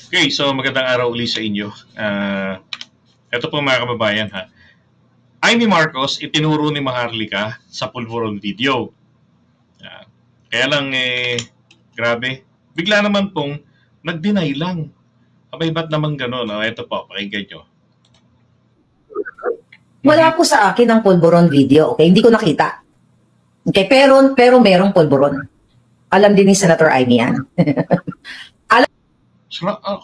Okay, so magandang araw uli sa inyo. Ito po mga kababayan ha. Amy Marcos itinuro ni Maharlika sa Pulveron video. Kaya lang grabe, bigla naman pong nag-deny lang. Abay, ba't naman gano'n? Ito po, pakinggan nyo. Wala po sa akin ang Pulveron video, okay? Hindi ko nakita. Okay, pero merong Pulveron. Alam din ni Senator Amy yan.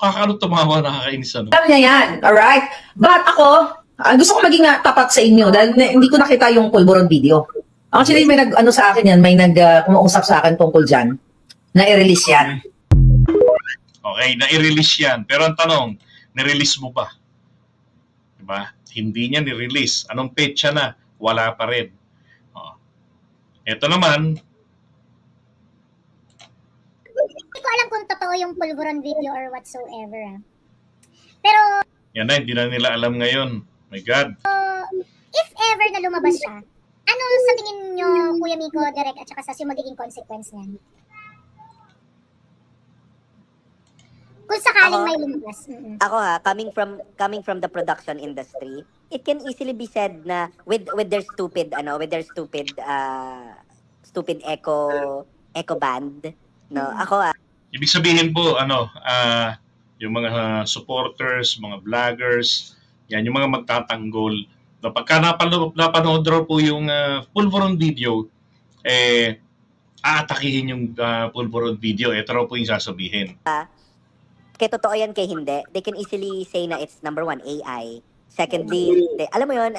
Kakano tumawa, nakakainis ano? Alam niya yan, alright? But ako, gusto ko maging tapat sa inyo dahil hindi ko nakita yung Pulveron video. Actually, may nag-ano sa akin yan, may nag-umausap sa akin tungkol dyan, na i-release yan. Okay, na-i-release yan. Pero ang tanong, ni-release mo ba? Diba? Hindi niya ni-release. Anong petsa na? Wala pa rin. Ito naman, hindi ko alam kung totoo yung Pulveron video or whatsoever. Pero, yan na, hindi na nila alam ngayon. My God. if ever na lumabas siya, ano sa tingin nyo, Kuya Miko, Direk, at saka Sas, yung magiging consequence niyan? Kung sakaling may lumabas. Ako coming from the production industry, it can easily be said na with their stupid echo band, no. Ako Ibig sabihin po yung mga supporters, mga vloggers, yan yung mga magtatanggol. No, pagka napanood raw po yung Pulveron video, aatakihin yung Pulveron video. Ito raw po yung sasabihin. Kaya totoo yan, kay hindi. They can easily say na it's number one, AI. Secondly, alam mo yun,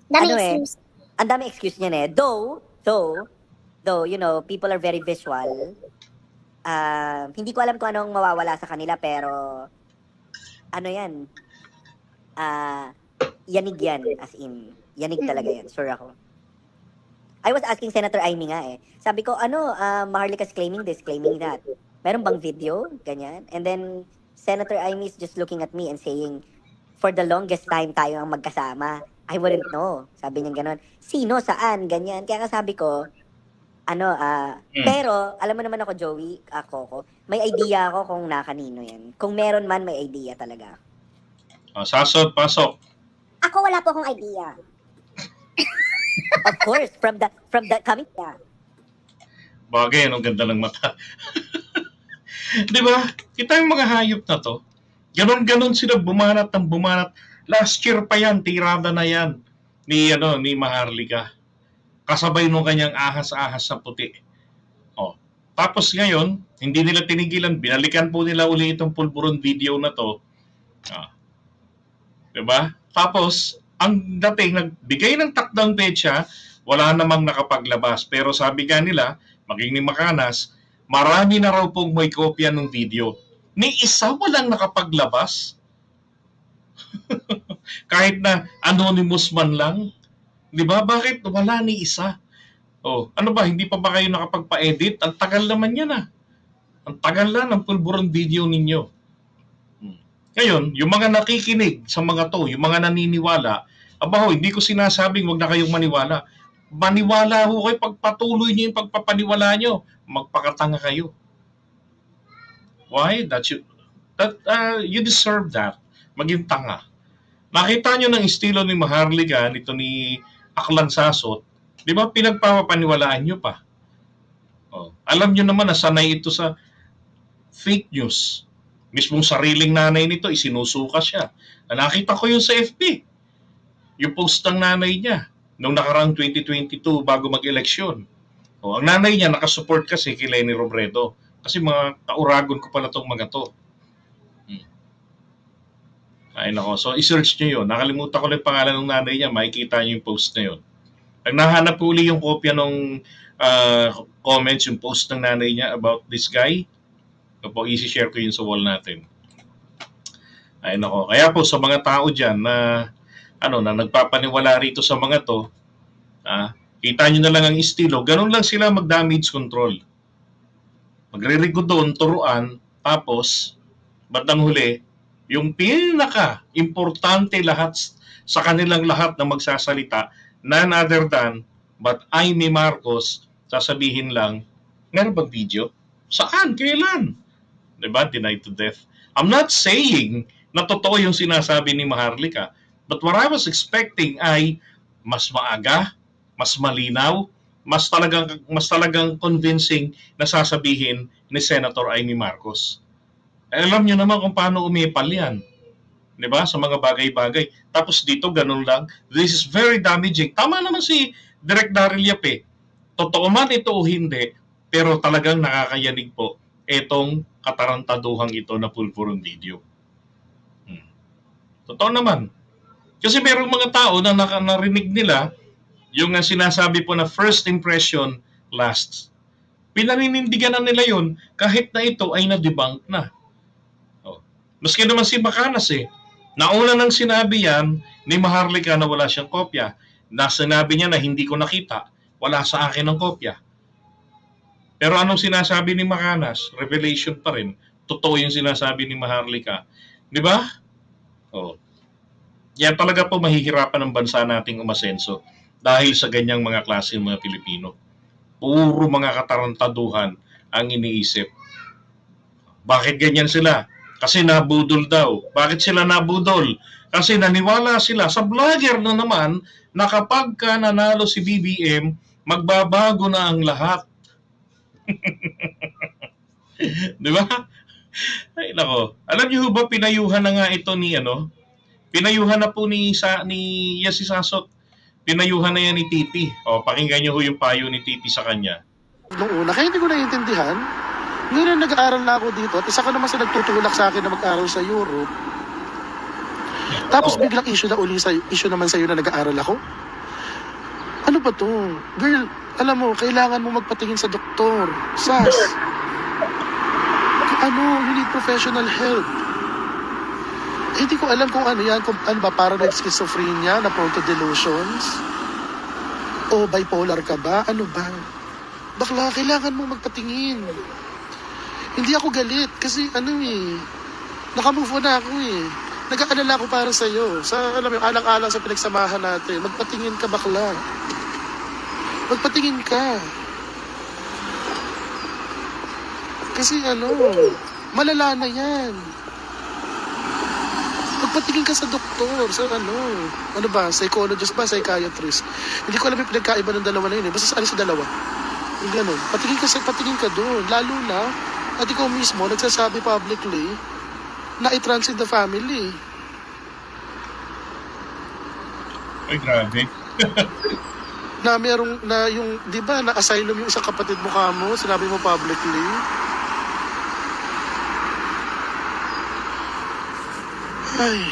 Excuse. Ang dami excuse niyan though, you know, people are very visual. Hindi ko alam kung anong mawawala sa kanila, pero ano yan, yanig yan, as in, yanig talaga yan, sure ako. I was asking Senator Amy nga sabi ko, Maharlika's claiming this, claiming that. Meron bang video? Ganyan. And then, Senator Amy is just looking at me and saying, for the longest time tayo ang magkasama. I wouldn't know. Sabi niya gano'n. Sino? Saan? Ganyan. Kaya sabi ko, pero, alam mo naman ako, Joey, Coco, may idea ako kung nakanino yan. Kung meron man, may idea talaga. Sasod, pasok. Ako wala po akong idea. Of course, from the coming, Bagay, ang ganda ng mata. Di ba? Kita yung mga hayop na to. Ganon-ganon sila bumanat ng bumanat. Last year pa yan, tirada na yan ni Maharlika. Kasabay nung kanyang ahas-ahas sa puti. Tapos ngayon, hindi nila tinigilan. Binalikan po nila uli itong Pulveron video na to. Diba? Tapos, ang dating, nagbigay ng takdang petsa, wala namang nakapaglabas. Pero sabi nga nila, maging ni Makanas, marami na raw pong may kopya ng video. Ni isa walang nakapaglabas. Kahit na anonymous man lang. Di ba? Bakit wala ni isa? Ano ba? Hindi pa ba kayo nakapagpa-edit? Ang tagal naman yan Ang tagal na ng Pulveron video ninyo. Ngayon, yung mga nakikinig sa mga to, yung mga naniniwala, hindi ko sinasabing wag na kayong maniwala. Maniwala ho kayo, pagpatuloy niyo yung pagpapaniwala nyo, magpakatanga kayo. Why? You deserve that. Maging tanga. Nakita nyo ng estilo ni Maharlika, nito ni Aklan Sasot, di ba pinagpapaniwalaan nyo pa? Alam nyo naman na sanay ito sa fake news. Mismong sariling nanay nito, isinusuka siya. Nakita ko yun sa FB. Yung post ng nanay niya noong nakaraang 2022 bago mag-eleksyon. Ang nanay niya nakasupport kasi kay Leni Robredo. Kasi mga kauragon ko pala itong mga to. Ay nako, so i-search nyo yun. Nakalimutan ko lang yung pangalan ng nanay niya, makikita nyo yung post na yun. Pag nahanap po uli yung kopya ng comments, yung post ng nanay niya about this guy, isi-share ko yun sa wall natin. Ay nako, kaya po sa mga tao dyan na nagpapaniwala rito sa mga to, kita nyo na lang ang estilo, ganun lang sila mag-damage control. Magre-record doon, turuan, tapos, bandang huli, yung pinaka-importante lahat sa kanilang lahat na magsasalita, none other than, but Amy Marcos, sasabihin lang, meron bang video? Saan? Kailan? Diba? Denied to death. I'm not saying na totoo yung sinasabi ni Maharlika, but what I was expecting ay mas maaga, mas malinaw, mas talagang convincing na sasabihin ni Senator Amy Marcos. Alam niyo naman kung paano umepal yan. 'Di ba? Sa mga bagay-bagay. Tapos dito, ganun lang. This is very damaging. Tama naman si Direk Daryl Yap eh. Totoo man ito o hindi, pero talagang nakakayanig po itong katarantaduhang ito na pulburon video. Totoo naman. Kasi merong mga tao na narinig nila yung sinasabi po na first impression lasts. Pinaninindigan na nila yun kahit na ito ay na-debunk na. Maski naman si Bacanas eh. Nauna nang sinabi yan ni Maharlika na wala siyang kopya. Na sinabi niya na hindi ko nakita, wala sa akin ang kopya. Pero anong sinasabi ni Bacanas? Revelation pa rin. Totoo yung sinasabi ni Maharlika. Di ba? Yan talaga po mahihirapan ang bansa nating umasenso dahil sa ganyang mga klase ng mga Pilipino. Puro mga katarantaduhan ang iniisip. Bakit ganyan sila? Kasi nabudol daw. Bakit sila nabudol? Kasi naniwala sila sa vlogger na naman na kapag ka nanalo si BBM, magbabago na ang lahat. Di ba? Ay, nako. Alam niyo ba, pinayuhan na nga ito ni pinayuhan na po ni Yasi Sasot. Pinayuhan na yan ni Titi. Pakinggan niyo yung payo ni Titi sa kanya. Noong una, kaya hindi ko naiintindihan. Ngayon nag-aaral na ako dito at isa ka naman sa nagtutulak sa akin na mag-aaral sa Europe. Tapos biglang issue naman sa'yo na nag-aaral ako. Ano ba to? Girl, alam mo, kailangan mo magpatingin sa doktor. Sas. You need professional help. Hindi ko alam kung ano yan, kung ano ba, paranoid schizophrenia na prone to delusions? O bipolar ka ba? Ano ba? Bakla, kailangan mo magpatingin. Hindi ako galit kasi nakamove on na ako eh. Nag-aalala ako para sa'yo. Alam mo, alang-alang sa pinagsamahan natin. Magpatingin ka, bakla. Magpatingin ka. Kasi malala na yan. Magpatingin ka sa doktor, sa ano ba, psychologist ba, psychiatrist. Hindi ko alam yung pinagkaiba ng dalawa na yun eh. Basta sa dalawa. Yung gano'n. Patingin ka doon. Lalo na, at ikaw mismo, nagsasabi publicly na it runs in the family. Ay, grabe. Na yung, di ba, na-asylum yung isang kapatid mo kamo, sinabi mo publicly. Ay.